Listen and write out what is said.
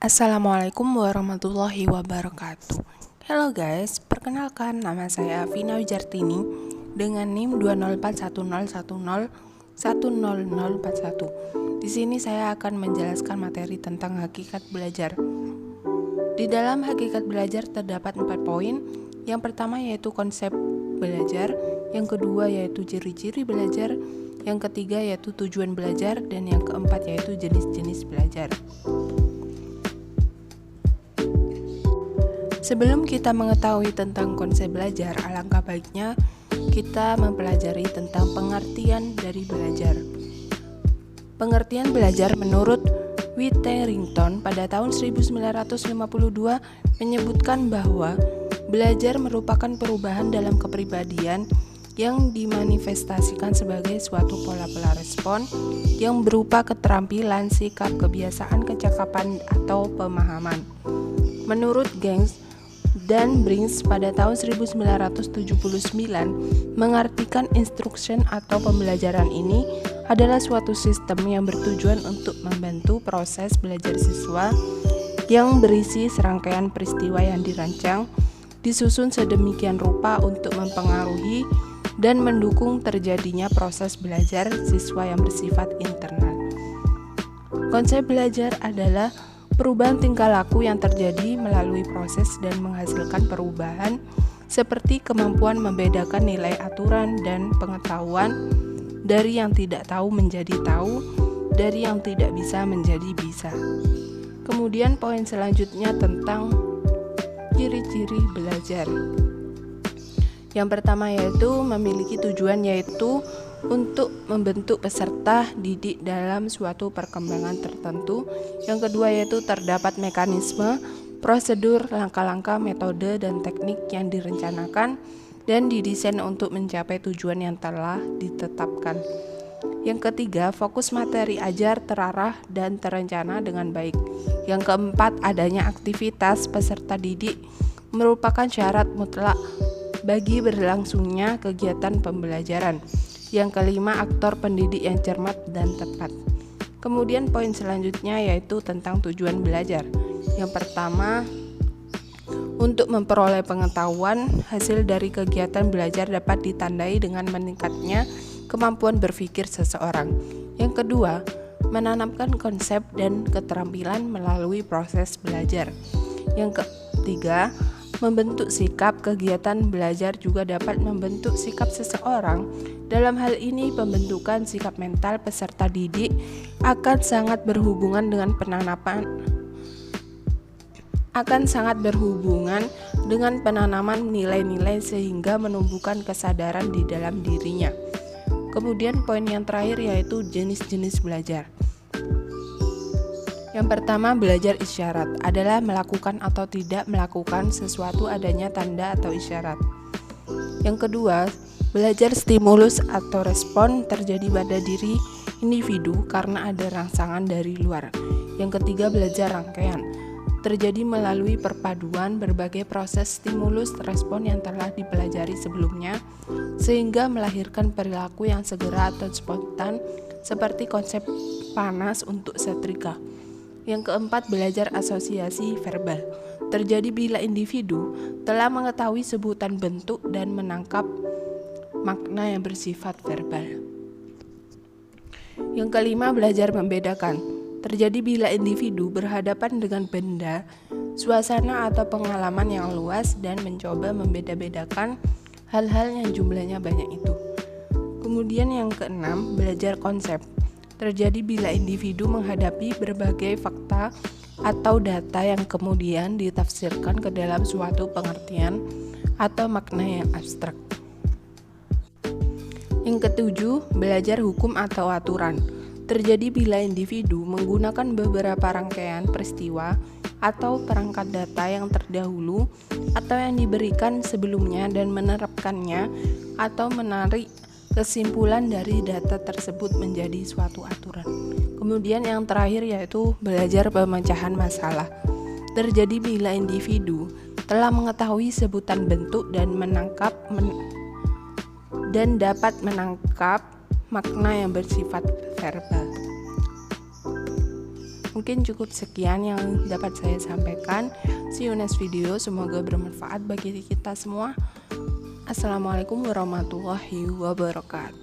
Assalamualaikum warahmatullahi wabarakatuh. Halo guys, perkenalkan nama saya Vina Wijartini dengan NIM 20110101041. Di sini saya akan menjelaskan materi tentang hakikat belajar. Di dalam hakikat belajar terdapat 4 poin. Yang pertama yaitu konsep belajar, yang kedua yaitu ciri-ciri belajar, yang ketiga yaitu tujuan belajar, dan yang keempat yaitu jenis-jenis belajar. Sebelum kita mengetahui tentang konsep belajar, alangkah baiknya kita mempelajari tentang pengertian dari belajar. Pengertian belajar menurut Witherington pada tahun 1952 menyebutkan bahwa belajar merupakan perubahan dalam kepribadian yang dimanifestasikan sebagai suatu pola-pola respon yang berupa keterampilan, sikap, kebiasaan, kecakapan, atau pemahaman. Menurut Gengs dan Brings pada tahun 1979 mengartikan instruction atau pembelajaran ini adalah suatu sistem yang bertujuan untuk membantu proses belajar siswa yang berisi serangkaian peristiwa yang dirancang, disusun sedemikian rupa untuk mempengaruhi dan mendukung terjadinya proses belajar siswa yang bersifat internal. Konsep belajar adalah perubahan tingkah laku yang terjadi melalui proses dan menghasilkan perubahan seperti kemampuan membedakan nilai aturan dan pengetahuan, dari yang tidak tahu menjadi tahu, dari yang tidak bisa menjadi bisa. Kemudian poin selanjutnya tentang ciri-ciri belajar. Yang pertama yaitu memiliki tujuan, yaitu untuk membentuk peserta didik dalam suatu perkembangan tertentu. Yang kedua yaitu terdapat mekanisme, prosedur, langkah-langkah, metode, dan teknik yang direncanakan dan didesain untuk mencapai tujuan yang telah ditetapkan. Yang ketiga, fokus materi ajar terarah dan terencana dengan baik. Yang keempat, adanya aktivitas peserta didik merupakan syarat mutlak bagi berlangsungnya kegiatan pembelajaran. Yang kelima, aktor pendidik yang cermat dan tepat. Kemudian poin selanjutnya yaitu tentang tujuan belajar. Yang pertama, untuk memperoleh pengetahuan, hasil dari kegiatan belajar dapat ditandai dengan meningkatnya kemampuan berpikir seseorang. Yang kedua, menanamkan konsep dan keterampilan melalui proses belajar. Yang ketiga, membentuk sikap. Kegiatan belajar juga dapat membentuk sikap seseorang. Dalam hal ini, pembentukan sikap mental peserta didik akan sangat berhubungan dengan penanaman nilai-nilai sehingga menumbuhkan kesadaran di dalam dirinya. Kemudian poin yang terakhir yaitu jenis-jenis belajar. Yang pertama, belajar isyarat adalah melakukan atau tidak melakukan sesuatu adanya tanda atau isyarat. Yang kedua, belajar stimulus atau respon terjadi pada diri individu karena ada rangsangan dari luar. Yang ketiga, belajar rangkaian terjadi melalui perpaduan berbagai proses stimulus respon yang telah dipelajari sebelumnya sehingga melahirkan perilaku yang segera atau spontan seperti konsep panas untuk setrika. Yang keempat, belajar asosiasi verbal terjadi bila individu telah mengetahui sebutan bentuk dan menangkap makna yang bersifat verbal. Yang kelima, belajar membedakan terjadi bila individu berhadapan dengan benda, suasana atau pengalaman yang luas dan mencoba membeda-bedakan hal-hal yang jumlahnya banyak itu. Kemudian yang keenam, belajar konsep terjadi bila individu menghadapi berbagai fakta atau data yang kemudian ditafsirkan ke dalam suatu pengertian atau makna yang abstrak. Yang ketujuh, belajar hukum atau aturan terjadi bila individu menggunakan beberapa rangkaian peristiwa atau perangkat data yang terdahulu atau yang diberikan sebelumnya dan menerapkannya atau menarik kesimpulan dari data tersebut menjadi suatu aturan. Kemudian yang terakhir yaitu belajar pemecahan masalah terjadi bila individu telah mengetahui sebutan bentuk dan dapat menangkap makna yang bersifat verbal. Mungkin cukup sekian yang dapat saya sampaikan. See you next video, semoga bermanfaat bagi kita semua. Assalamualaikum warahmatullahi wabarakatuh.